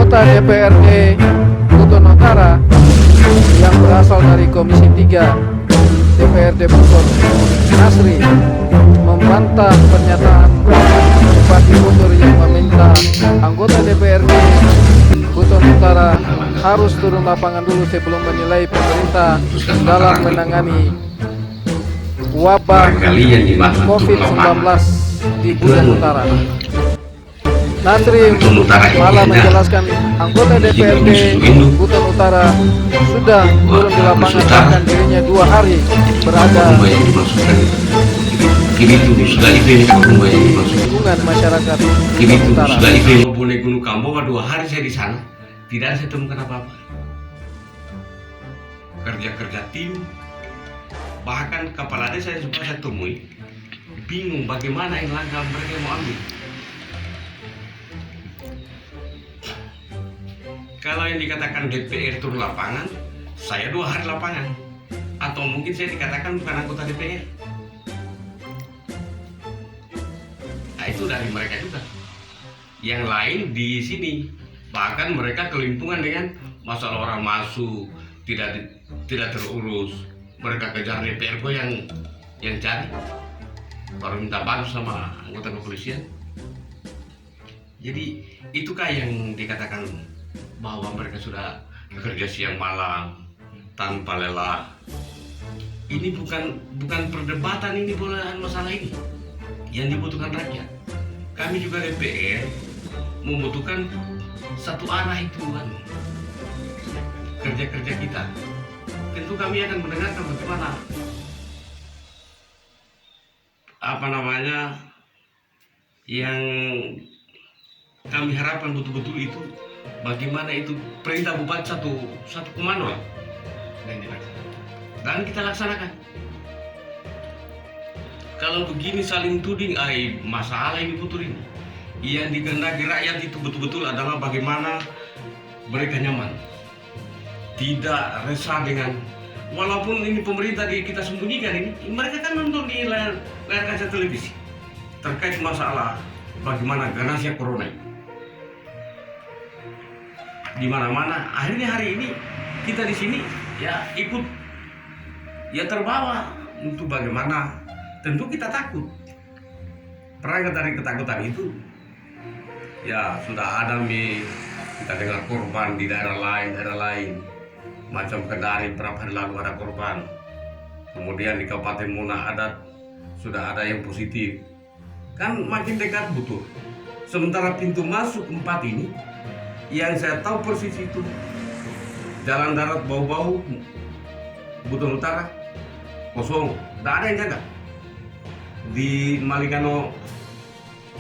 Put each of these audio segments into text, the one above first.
anggota DPRD Buton Utara yang berasal dari Komisi 3 DPRD Buton, Nasri, membantah pernyataan Bupati Buton yang meminta anggota DPRD Buton Utara harus turun lapangan dulu sebelum menilai pemerintah dalam menangani wabah COVID-19 di Buton Utara. Nasri malah menjelaskan anggota DPRD Buton Utara sudah turun di lapangan, bahkan dirinya 2 hari berada hubungan masyarakat Buton Utara. Boleh Gunung Kambo 2 hari saya di sana, tidak saya temukan apa-apa. Kerja tim, bahkan kepala desa yang suka saya temui bingung bagaimana yang langkah mereka mau ambil. Kalau yang dikatakan DPR turun lapangan, saya 2 hari lapangan, atau mungkin saya dikatakan bukan anggota DPR. Nah, itu dari mereka juga. Yang lain di sini, bahkan mereka kelimpungan dengan masalah orang masuk tidak terurus. Mereka kejar DPR kok yang cari, baru minta bantu sama anggota kepolisian. Jadi itukah yang dikatakan bahwa mereka sudah bekerja siang malam tanpa lelah. Ini bukan perdebatan, ini bukan masalah ini yang dibutuhkan rakyat. Kami juga DPR membutuhkan satu arah itu kan, kerja kita. Tentu kami akan mendengarkan bagaimana yang kami harapkan betul-betul itu. Bagaimana itu perintah bupati satu komando lah dan kita laksanakan. Kalau begini saling tuding, masalah ini betul ini. Yang dikehendaki rakyat itu betul-betul adalah bagaimana mereka nyaman, tidak resah dengan, walaupun ini pemerintah kita sembunyikan ini, mereka kan nonton di layar kaca televisi terkait masalah bagaimana ganasnya corona ini. Di mana-mana. Akhirnya hari ini kita di sini ya ikut ya terbawa untuk bagaimana. Tentu kita takut. Perangkat dari ketakutan itu ya sudah ada kita dengar korban di daerah lain macam Kendari berapa hari lalu ada korban. Kemudian di Kabupaten Muna sudah ada yang positif. Kan makin dekat butuh. Sementara pintu masuk 4 ini yang saya tahu persis itu jalan darat bau-bau Buton Utara kosong, tidak ada yang jaga. Di Malikano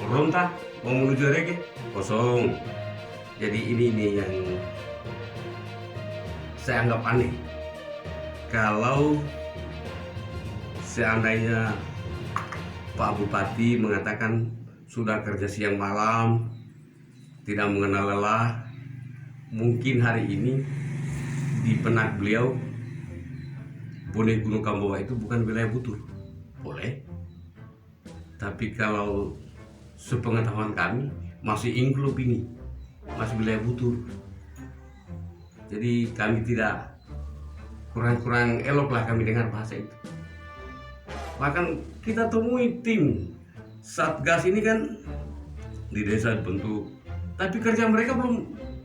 Ronta mau menuju Rege kosong. Jadi ini yang saya anggap aneh. Kalau seandainya Pak Bupati mengatakan sudah kerja siang malam, tidak mengenal lelah, mungkin hari ini di benak beliau boleh Gunung Kambowa itu bukan wilayah Butur, boleh. Tapi kalau sepengetahuan kami masih ingklub ini, masih wilayah Butur. Jadi kami tidak kurang elok lah kami dengar bahasa itu. Bahkan kita temui tim Satgas ini kan di desa dibentuk, tapi kerja mereka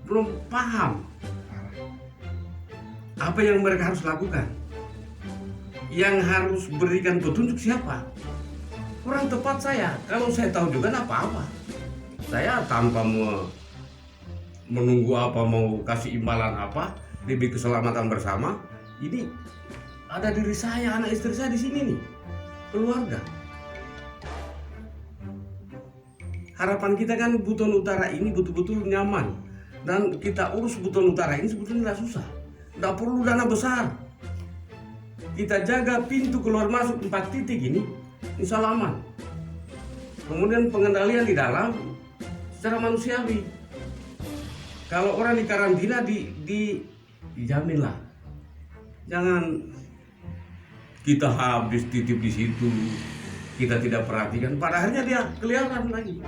belum paham apa yang mereka harus lakukan. Yang harus berikan petunjuk siapa? Kurang tepat saya. Kalau saya tahu juga apa-apa. Saya tanpa menunggu apa, mau kasih imbalan apa demi keselamatan bersama. Ini ada diri saya, anak istri saya di sini nih, keluarga. Harapan kita kan Buton Utara ini betul-betul nyaman, dan kita urus Buton Utara ini sebetulnya tidak susah, tidak perlu dana besar. Kita jaga pintu keluar masuk 4 titik ini, insya Allah aman. Kemudian pengendalian di dalam secara manusiawi. Kalau orang di karantina dijamin lah, jangan kita habis titip di situ, kita tidak perhatikan, pada akhirnya dia kelihatan lagi.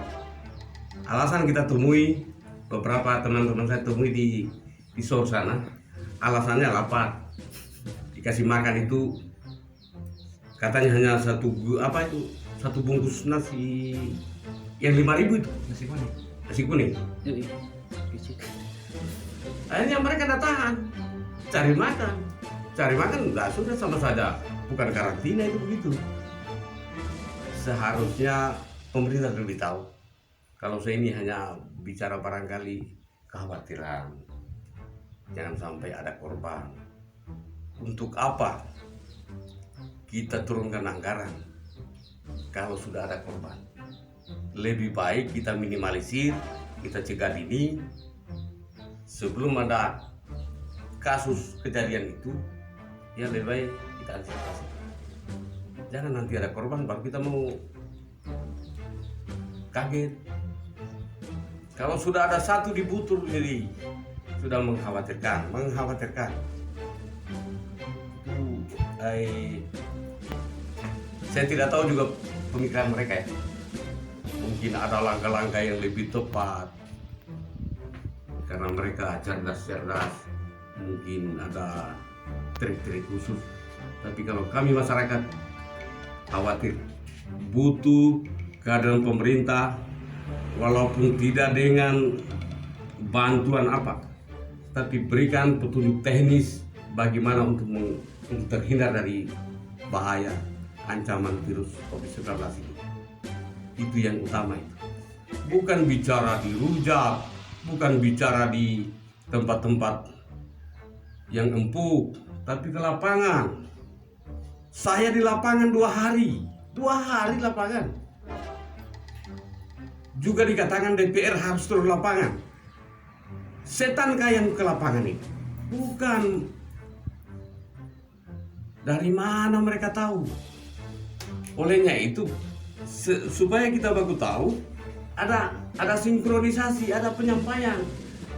Alasan kita temui beberapa teman-teman saya temui di SOR sana, alasannya lapar. Dikasih makan itu katanya hanya satu bungkus nasi yang 5.000 itu nasi kuning. Akhirnya mereka datang cari makan nggak sudah, sama saja bukan karantina itu begitu. Seharusnya pemerintah lebih tahu. Kalau saya ini hanya bicara barangkali kekhawatiran, jangan sampai ada korban. Untuk apa kita turunkan anggaran kalau sudah ada korban? Lebih baik kita minimalisir, kita cegah dini sebelum ada kasus kejadian itu. Ya lebih baik kita antisipasi. Jangan nanti ada korban baru kita mau kaget. Kalau sudah ada satu dibutuh, jadi sudah mengkhawatirkan. Saya tidak tahu juga pemikiran mereka ya. Mungkin ada langkah-langkah yang lebih tepat karena mereka cerdas. Mungkin ada trik-trik khusus. Tapi kalau kami masyarakat khawatir, butuh kehadiran pemerintah, walaupun tidak dengan bantuan apa, tapi berikan petunjuk teknis bagaimana untuk terhindar dari bahaya ancaman virus COVID-19 ini. Itu yang utama itu. Bukan bicara di rujak, bukan bicara di tempat-tempat yang empuk, tapi ke lapangan. Saya di lapangan 2 hari lapangan. Juga dikatakan DPR harus turun lapangan. Setankah yang ke lapangan itu? Bukan. Dari mana mereka tahu? Olehnya itu, supaya kita baru tahu, ada sinkronisasi, ada penyampaian.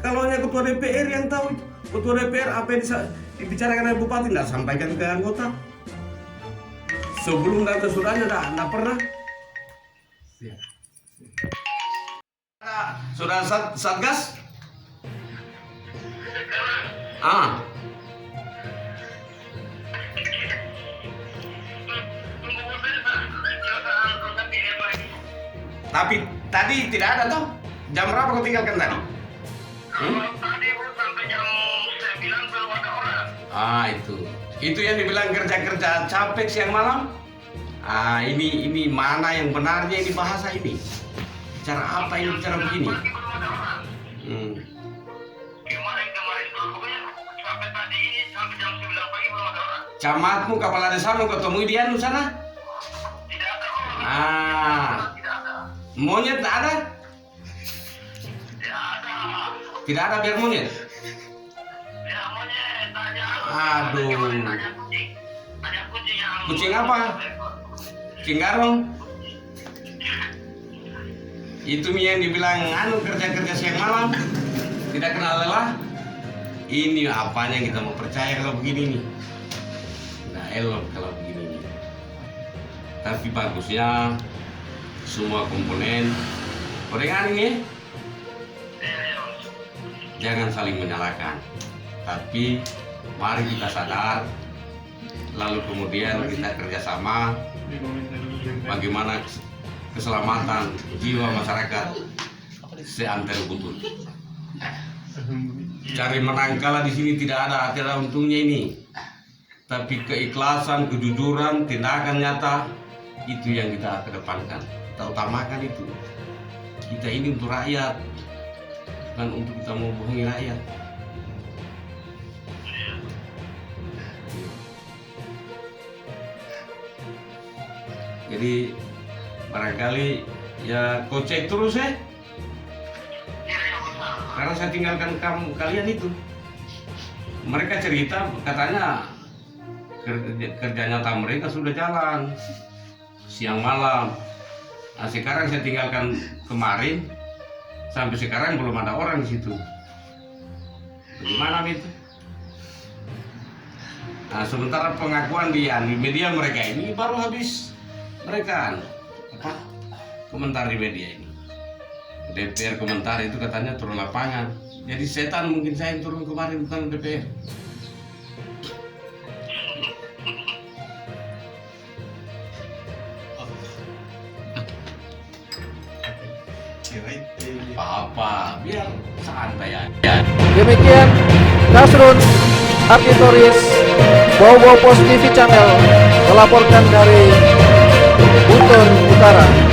Kalau hanya ketua DPR yang tahu, ketua DPR apa yang dibicarakan oleh bupati tidak sampaikan ke anggota. Sebelum dan sesudahnya tidak pernah. Sudah satgas? Tapi tadi tidak ada toh? Jam berapa kau tinggalkan tadi? Tadi sampai jam 9 belum ada orang. Itu yang dibilang kerja capek siang malam. Ini mana yang benarnya ini bahasa ini? Cara apa ini, cara begini? Pagi belum ada orang. Kemarin pokoknya sampai tadi ini sampai jam 9 pagi belum ada orang. Camatmu kepala desa mau ketemu dia di sana? Tidak ada orang. Tidak ada. Monyet tak ada? Tidak ada. Tidak ada biar monyet. Ya monyet tanya. Aduh. Tanya kucing. Tanya kucing yang. Kucing apa? Kucing garong. Itu yang dibilang kerja siang malam, tidak kenal lelah. Ini apanya kita mau percaya kalau begini nih? Nah elok kalau begini nih. Tapi bagusnya semua komponen gorengan ini jangan saling menyalahkan. Tapi mari kita sadar, lalu kemudian kita kerjasama bagaimana keselamatan jiwa masyarakat seantero butuh. Cari menang kalah di sini tidak ada untungnya ini. Tapi keikhlasan, kejujuran, tindakan nyata itu yang kita kedepankan. Kita utamakan itu. Kita ini untuk rakyat, bukan untuk kita mau bohongi rakyat. Jadi barangkali ya kau cek terus ya. Karena saya tinggalkan kalian itu. Mereka cerita katanya kerja nyata mereka sudah jalan siang malam. Nah, sekarang saya tinggalkan kemarin sampai sekarang belum ada orang di situ. Bagaimana itu? Nah, sementara pengakuan di media mereka ini baru habis mereka komentar di media ini. DPR komentar itu katanya turun lapangan. Jadi setan mungkin saya yang turun kemarin, bukan DPR. Apa, biar santai aja. Demikian Kasrun Arkitoris Bowo Pos TV Channel melaporkan dari Buton Utara.